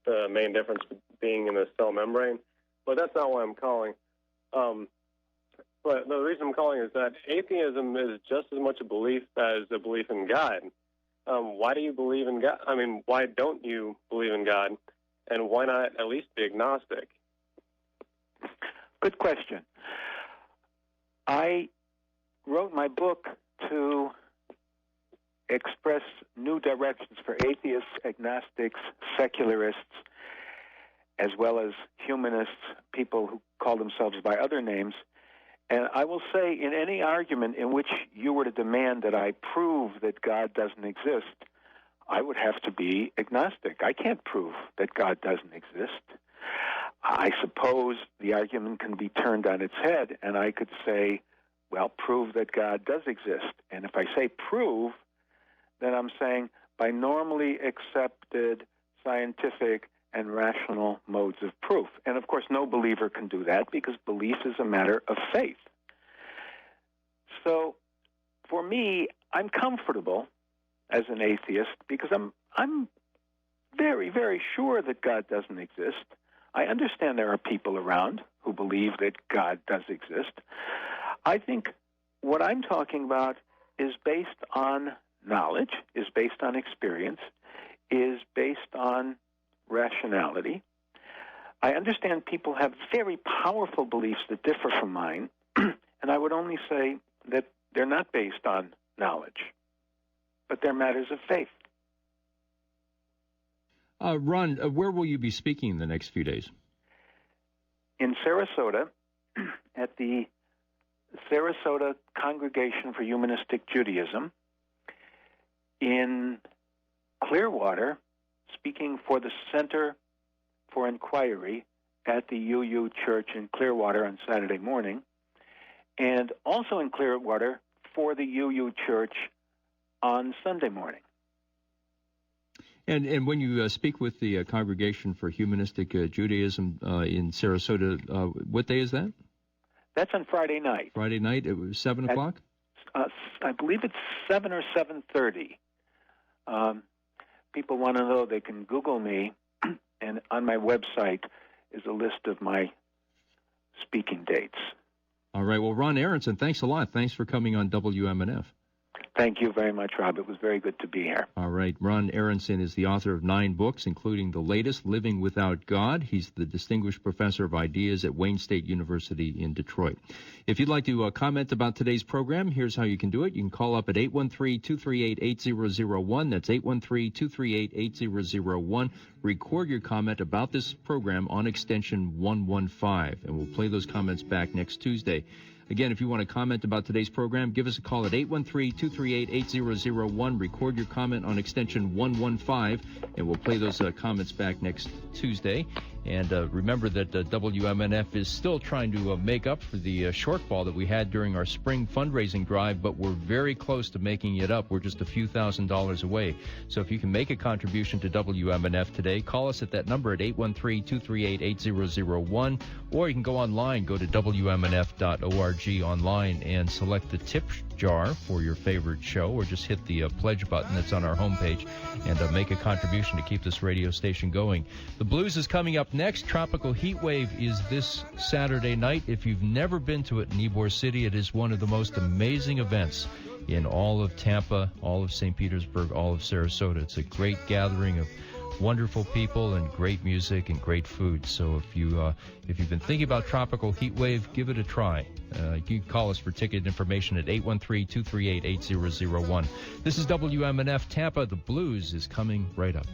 the main difference being in the cell membrane. But that's not why I'm calling. But the reason I'm calling is that atheism is just as much a belief as a belief in God. Why do you believe in God? I mean, why don't you believe in God? And why not at least be agnostic? Good question. I wrote my book to express new directions for atheists, agnostics, secularists, as well as humanists, people who call themselves by other names. And I will say, in any argument in which you were to demand that I prove that God doesn't exist, I would have to be agnostic. I can't prove that God doesn't exist. I suppose the argument can be turned on its head, and I could say, well, prove that God does exist. And if I say prove, then I'm saying by normally accepted scientific and rational modes of proof. And, of course, no believer can do that because belief is a matter of faith. So, for me, I'm comfortable as an atheist because I'm very, very sure that God doesn't exist. I understand there are people around who believe that God does exist. I think what I'm talking about is based on knowledge, is based on experience, is based on rationality. I understand people have very powerful beliefs that differ from mine, and I would only say that they're not based on knowledge, but they're matters of faith. Ron, where will you be speaking in the next few days? In Sarasota, at the Sarasota Congregation for Humanistic Judaism. In Clearwater, speaking for the Center for Inquiry at the UU Church in Clearwater on Saturday morning, and also in Clearwater for the UU Church on Sunday morning. And when you speak with the Congregation for Humanistic Judaism in Sarasota, what day is that? That's on Friday night. Friday night, it was 7 o'clock? I believe it's 7 or 7:30. People want to know, they can Google me, and on my website is a list of my speaking dates. All right. Well, Ron Aronson, thanks a lot. Thanks for coming on WMNF. Thank you very much, Rob. It was very good to be here. All right. Ron Aronson is the author of 9 books, including the latest, Living Without God. He's the Distinguished Professor of Ideas at Wayne State University in Detroit. If you'd like to comment about today's program, here's how you can do it. You can call up at 813-238-8001. That's 813-238-8001. Record your comment about this program on extension 115, and we'll play those comments back next Tuesday. Again, if you want to comment about today's program, give us a call at 813-238-8001. Record your comment on extension 115, and we'll play those comments back next Tuesday. And remember that WMNF is still trying to make up for the shortfall that we had during our spring fundraising drive, but we're very close to making it up. We're just a few $1,000s away. So if you can make a contribution to WMNF today, call us at that number at 813-238-8001, or you can go online, go to WMNF.org online and select the tip jar for your favorite show, or just hit the pledge button that's on our homepage and make a contribution to keep this radio station going. The blues is coming up next. Tropical Heat Wave is this Saturday night. If you've never been to it in Ybor City, it is one of the most amazing events in all of Tampa, all of St. Petersburg, all of Sarasota. It's a great gathering of wonderful people and great music and great food. So if you've been thinking about Tropical Heat Wave, give it a try. You can call us for ticket information at 813-238-8001. This is WMNF Tampa. The blues is coming right up.